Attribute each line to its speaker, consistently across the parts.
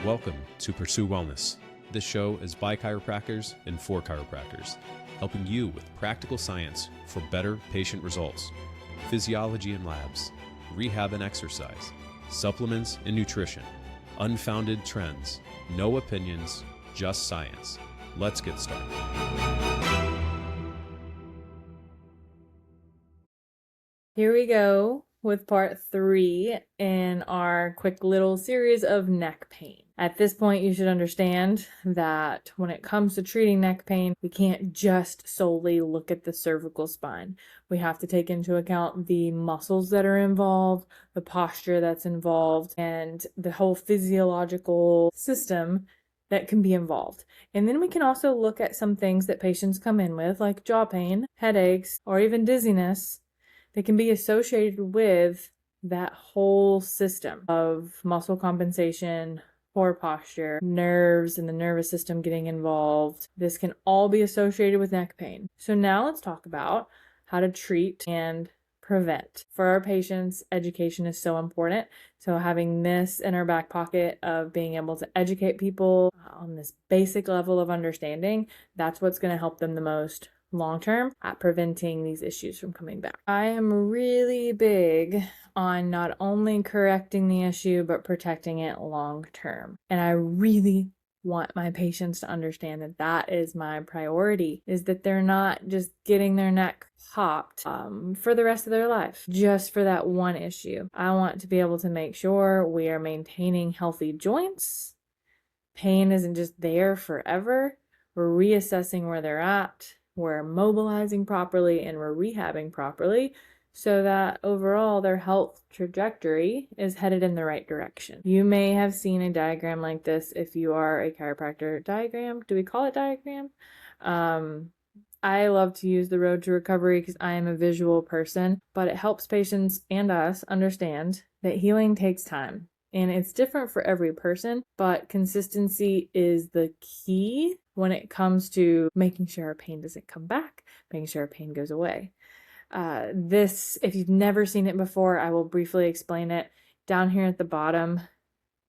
Speaker 1: Welcome to Pursue Wellness. This show is by chiropractors and for chiropractors, helping you with practical science for better patient results, physiology and labs, rehab and exercise, supplements and nutrition, unfounded trends, no opinions, just science. Let's get started.
Speaker 2: Here we go with part 3 in our quick little series of neck pain. At this point, you should understand that when it comes to treating neck pain, we can't just solely look at the cervical spine. We have to take into account the muscles that are involved, the posture that's involved, and the whole physiological system that can be involved. And then we can also look at some things that patients come in with, like jaw pain, headaches, or even dizziness, that can be associated with that whole system of muscle compensation, poor posture, nerves and the nervous system getting involved. This can all be associated with neck pain. So now let's talk about how to treat and prevent. For our patients, education is so important. So having this in our back pocket of being able to educate people on this basic level of understanding, that's what's going to help them the most long-term at preventing these issues from coming back. I am really big on not only correcting the issue, but protecting it long-term. And I really want my patients to understand that that is my priority, is that they're not just getting their neck popped for the rest of their life, just for that one issue. I want to be able to make sure we are maintaining healthy joints. Pain isn't just there forever. We're reassessing where they're at. We're mobilizing properly and we're rehabbing properly so that overall their health trajectory is headed in the right direction. You may have seen a diagram like this if you are a chiropractor. Diagram? Do we call it diagram? I love to use the road to recovery because I am a visual person, but it helps patients and us understand that healing takes time. And it's different for every person, but consistency is the key when it comes to making sure our pain doesn't come back, making sure our pain goes away. If you've never seen it before, I will briefly explain it. Down here at the bottom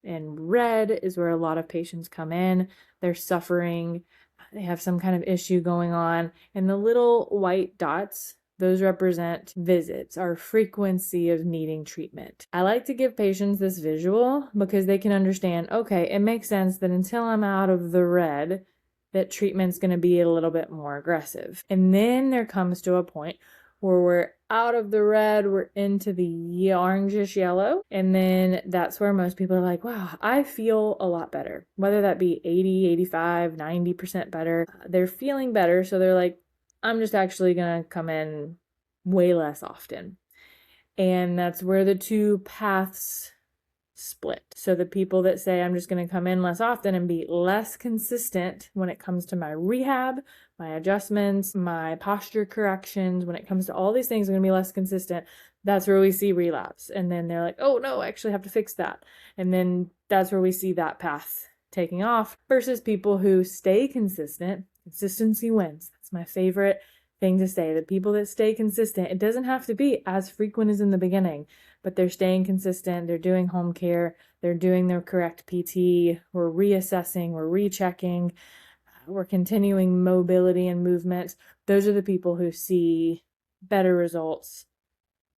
Speaker 2: in red is where a lot of patients come in. They're suffering. They have some kind of issue going on. And the little white dots, those represent visits, our frequency of needing treatment. I like to give patients this visual because they can understand, okay, it makes sense that until I'm out of the red, that treatment's going to be a little bit more aggressive. And then there comes to a point where we're out of the red, we're into the orangish yellow. And then that's where most people are like, wow, I feel a lot better. Whether that be 80, 85, 90% better, they're feeling better. So they're like, I'm just actually going to come in way less often. And that's where the two paths split. So the people that say, I'm just going to come in less often and be less consistent when it comes to my rehab, my adjustments, my posture corrections, when it comes to all these things, I'm going to be less consistent. That's where we see relapse. And then they're like, oh no, I actually have to fix that. And then that's where we see that path taking off versus people who stay consistent. Consistency wins. That's my favorite thing to say. The people that stay consistent, it doesn't have to be as frequent as in the beginning, but they're staying consistent. They're doing home care. They're doing their correct PT. We're reassessing. We're rechecking. We're continuing mobility and movement. Those are the people who see better results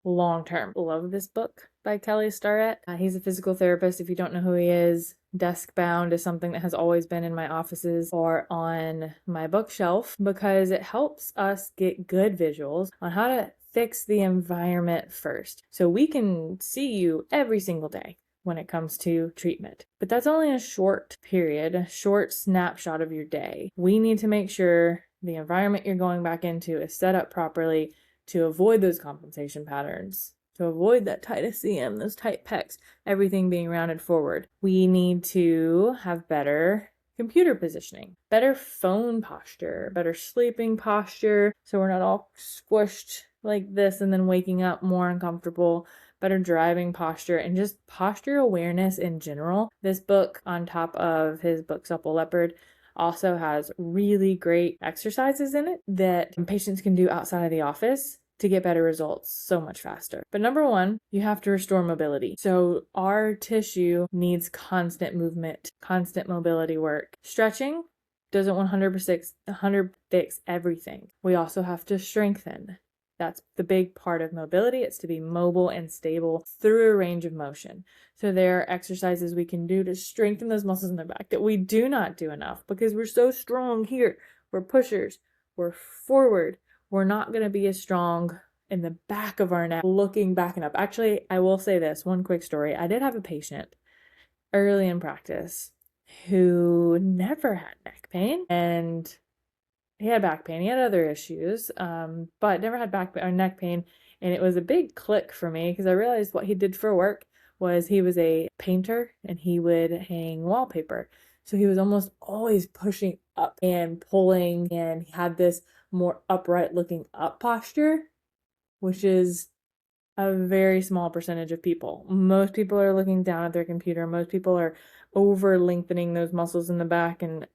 Speaker 2: long term. Love this book by Kelly Starrett. He's a physical therapist. If you don't know who he is, Desk Bound is something that has always been in my offices or on my bookshelf because it helps us get good visuals on how to fix the environment first. So we can see you every single day when it comes to treatment. But that's only a short period, a short snapshot of your day. We need to make sure the environment you're going back into is set up properly to avoid those compensation patterns, to avoid that tight SCM, those tight pecs, everything being rounded forward. We need to have better computer positioning, better phone posture, better sleeping posture, so we're not all squished like this and then waking up more uncomfortable, better driving posture, and just posture awareness in general. This book, on top of his book Supple Leopard, also has really great exercises in it that patients can do outside of the office to get better results so much faster. But number one, you have to restore mobility. So our tissue needs constant movement, constant mobility work. Stretching doesn't 100% fix everything. We also have to strengthen. That's the big part of mobility. It's to be mobile and stable through a range of motion. So there are exercises we can do to strengthen those muscles in the back that we do not do enough because we're so strong here. We're pushers. We're forward. We're not going to be as strong in the back of our neck looking back and up. Actually, I will say this one quick story. I did have a patient early in practice who never had neck pain, and he had back pain. He had other issues, but never had back or neck pain. And it was a big click for me because I realized what he did for work was he was a painter and he would hang wallpaper. So he was almost always pushing up and pulling, and he had this more upright looking up posture, which is a very small percentage of people. Most people are looking down at their computer. Most people are over lengthening those muscles in the back and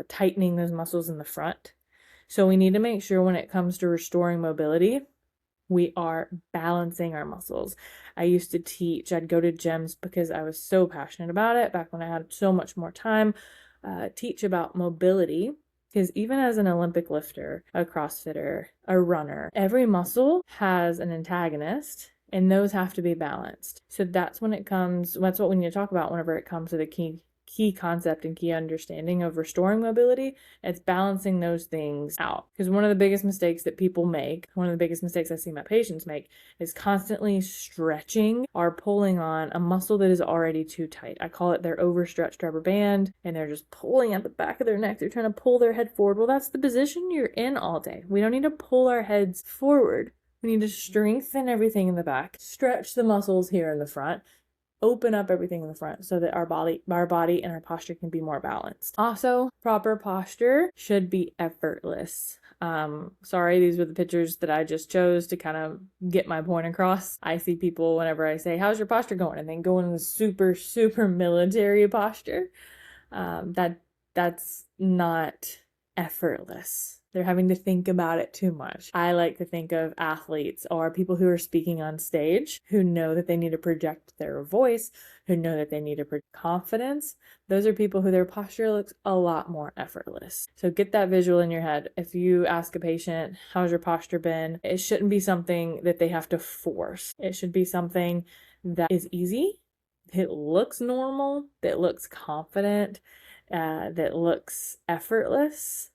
Speaker 2: tightening those muscles in the front. So we need to make sure when it comes to restoring mobility, we are balancing our muscles. I used to teach, I'd go to gyms because I was so passionate about it back when I had so much more time, teach about mobility. Because even as an Olympic lifter, a CrossFitter, a runner, every muscle has an antagonist and those have to be balanced. So that's what we need to talk about whenever it comes to the key concept and key understanding of restoring mobility. It's balancing those things out. Because one of the biggest mistakes that people make, one of the biggest mistakes I see my patients make, is constantly stretching or pulling on a muscle that is already too tight. I call it their overstretched rubber band, and they're just pulling at the back of their neck. They're trying to pull their head forward. Well, that's the position you're in all day. We don't need to pull our heads forward. We need to strengthen everything in the back, stretch the muscles here in the front, open up everything in the front so that our body and our posture can be more balanced. Also, proper posture should be effortless. Sorry, these were the pictures that I just chose to kind of get my point across. I see people whenever I say, how's your posture going? And then go in the super, super military posture. That's not effortless. They're having to think about it too much. I like to think of athletes or people who are speaking on stage who know that they need to project their voice, who know that they need to project confidence. Those are people who their posture looks a lot more effortless. So get that visual in your head. If you ask a patient, how's your posture been? It shouldn't be something that they have to force. It should be something that is easy, that looks normal, that looks confident, that looks effortless.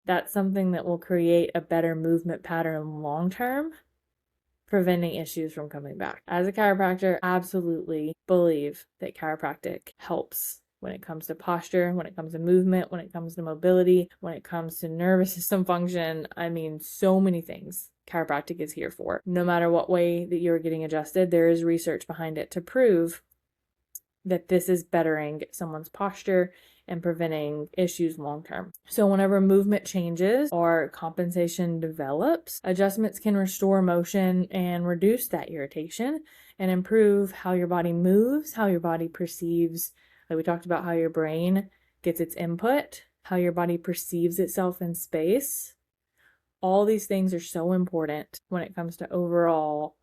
Speaker 2: That's something that will create a better movement pattern long term, preventing issues from coming back. As a chiropractor, absolutely believe that chiropractic helps when it comes to posture, when it comes to movement, when it comes to mobility, when it comes to nervous system function. I mean, so many things chiropractic is here for. No matter what way that you're getting adjusted, there is research behind it to prove that this is bettering someone's posture and preventing issues long term. So whenever movement changes or compensation develops, adjustments can restore motion and reduce that irritation and improve how your body moves, how your body perceives, like we talked about how your brain gets its input, how your body perceives itself in space. All these things are so important when it comes to overall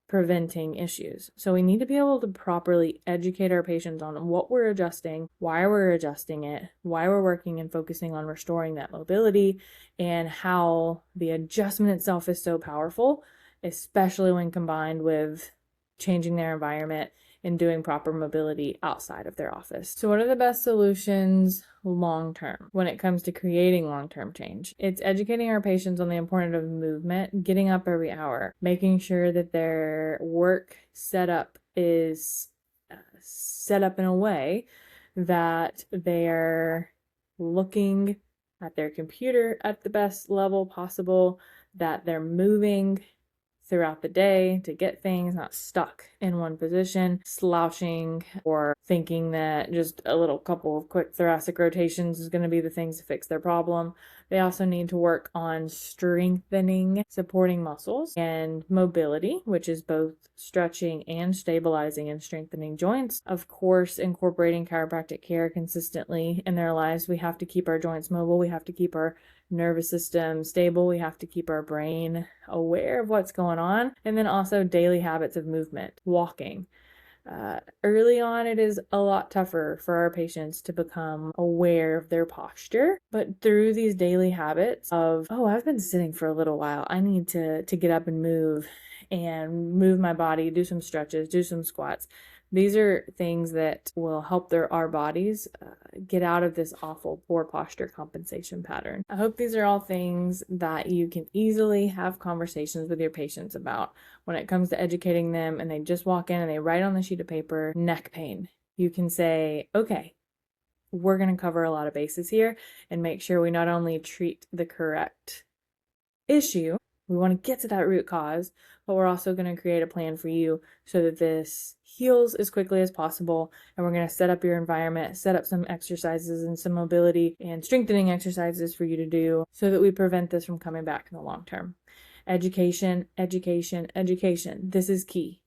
Speaker 2: preventing issues. So we need to be able to properly educate our patients on what we're adjusting, why we're adjusting it, why we're working and focusing on restoring that mobility, and how the adjustment itself is so powerful, especially when combined with changing their environment and doing proper mobility outside of their office. So what are the best solutions long term when it comes to creating long-term change? It's educating our patients on the importance of movement, getting up every hour, making sure that their work setup is set up in a way that they're looking at their computer at the best level possible, that they're moving throughout the day to get things, not stuck in one position, slouching, or thinking that just a little couple of quick thoracic rotations is going to be the things to fix their problem. They also need to work on strengthening supporting muscles and mobility, which is both stretching and stabilizing and strengthening joints. Of course, incorporating chiropractic care consistently in their lives. We have to keep our joints mobile. We have to keep our nervous system stable. We have to keep our brain aware of what's going on. And then also daily habits of movement, walking. Early on, it is a lot tougher for our patients to become aware of their posture, but through these daily habits of, oh, I've been sitting for a little while, I need to get up and move my body, do some stretches, do some squats. These are things that will help our bodies get out of this awful poor posture compensation pattern. I hope these are all things that you can easily have conversations with your patients about when it comes to educating them, and they just walk in and they write on the sheet of paper, neck pain. You can say, okay, we're going to cover a lot of bases here and make sure we not only treat the correct issue, we want to get to that root cause, but we're also going to create a plan for you so that this heals as quickly as possible. And we're going to set up your environment, set up some exercises and some mobility and strengthening exercises for you to do so that we prevent this from coming back in the long term. Education, education, education. This is key.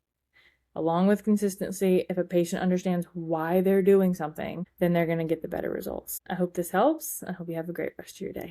Speaker 2: Along with consistency, if a patient understands why they're doing something, then they're going to get the better results. I hope this helps. I hope you have a great rest of your day.